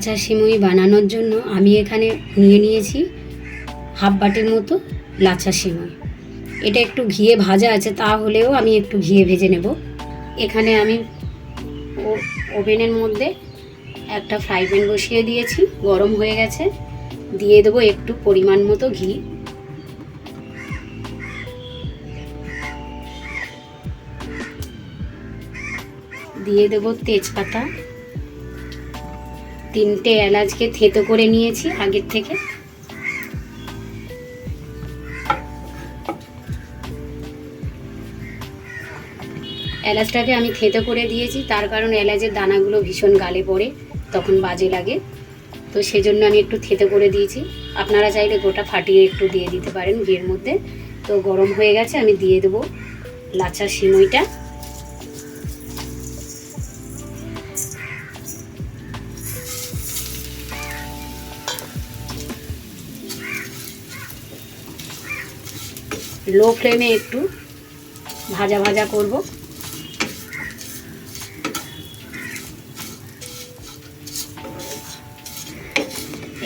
লাচা সিমুই বানানোর জন্য আমি এখানে নিয়ে নিয়েছি হাফ বাটির মতো লাচা সিমুই। এটা একটু ঘিয়ে ভাজা আছে, তাহলেও আমি একটু ঘিয়ে ভেজে নেব। এখানে আমি ওভেনের মধ্যে একটা ফ্রাই প্যান বসিয়ে দিয়েছি, গরম হয়ে গেছে। দিয়ে দেবো একটু পরিমাণ মতো ঘি। দিয়ে দেবো তেজপাতা, 3টে এলাচকে থেঁতো করে নিয়েছি আগের থেকে। এলাচটাকে আমি থেঁতো করে দিয়েছি, তার কারণ এলাচের দানাগুলো ভীষণ গালে পড়ে, তখন বাজে লাগে, তো সেজন্য আমি একটু থেঁতো করে দিয়েছি। আপনারা চাইলে গোটা ফাটিয়ে একটু দিয়ে দিতে পারেন ঘিয়ের মধ্যে। তো গরম হয়ে গেছে, আমি দিয়ে দেবো লাচা সিমুইটা। লো ফ্লেমে একটু ভাজা ভাজা করব।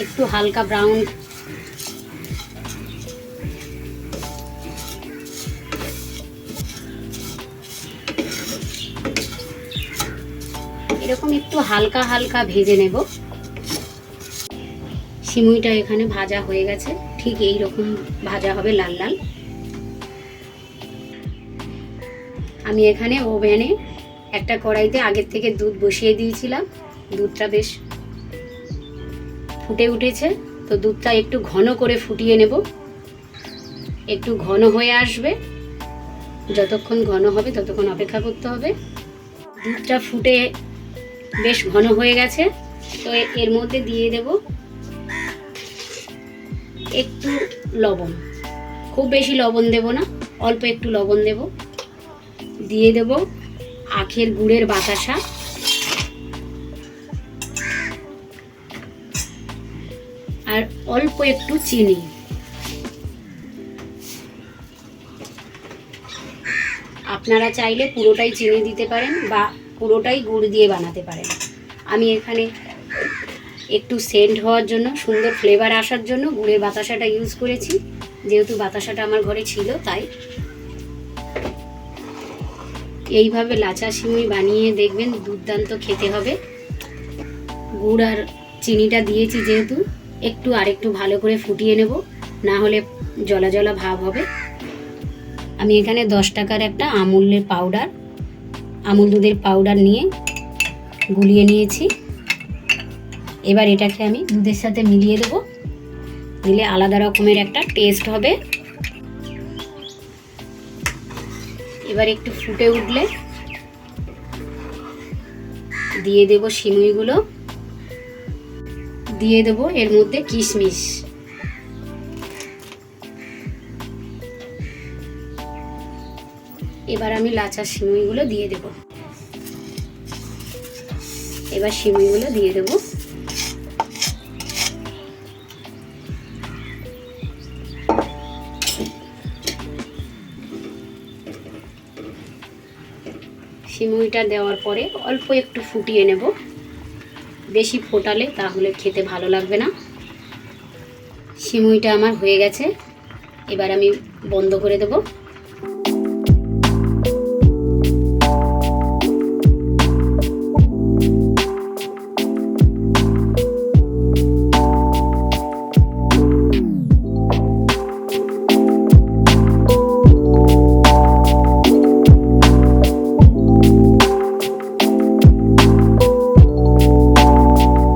একটু হালকা ব্রাউন এরকম একটু হালকা হালকা ভেজে নেব। সিমুইটা এখানে ভাজা হয়ে গেছে, ঠিক এই রকম ভাজা হবে, লাল লাল। আমি এখানে ওভেনে একটা কড়াইতে আগের থেকে দুধ বসিয়ে দিয়েছিলাম। দুধটা বেশ ফুটে উঠেছে, তো দুধটা একটু ঘন করে ফুটিয়ে নেব। একটু ঘন হয়ে আসবে, যতক্ষণ ঘন হবে ততক্ষণ অপেক্ষা করতে হবে। দুধটা ফুটে বেশ ঘন হয়ে গেছে, তো এর মধ্যে দিয়ে দেব একটু লবণ। খুব বেশি লবণ দেব না, অল্প একটু লবণ দেব। দিয়ে দেব আখের গুড়ের বাতাসা, আর অল্প একটু চিনি। আপনারা চাইলে পুরোটাই চিনি দিতে পারেন বা পুরোটাই গুড় দিয়ে বানাতে পারেন। আমি এখানে একটু সেন্ট হওয়ার জন্য, সুন্দর ফ্লেভার আসার জন্য গুড়ের বাতাসাটা ইউজ করেছি, যেহেতু বাতাসাটা আমার ঘরে ছিল তাই। এইভাবে লাচা সিমুই বানিয়ে দেখবেন, দুর্দান্ত খেতে হবে। গুড় আর চিনিটা দিয়েছি যেহেতু, একটু আরেকটু ভালো করে ফুটিয়ে নেব, না হলে জলা জলা ভাব হবে। আমি এখানে 10 টাকার একটা আমুলের পাউডার, আমুল দুধের পাউডার নিয়ে গুলিয়ে নিয়েছি। এবার এটাকে আমি দুধের সাথে মিলিয়ে দেব, দিলে আলাদা রকমের একটা টেস্ট হবে। এবার একটু ফুটে উঠলে দিয়ে দেব সিমুইগুলো, দিয়ে দেব এর মধ্যে কিশমিশ। এবার আমি লাচা সিমুইগুলো দিয়ে দেব। এবার সিমুইগুলো দিয়ে দেব। সিমুইটা দেওয়ার পরে অল্প একটু ফুটিয়ে নেব, বেশি ফোটালে তাহলে খেতে ভালো লাগবে না। সিমুইটা আমার হয়ে গেছে, এবার আমি বন্ধ করে দেব।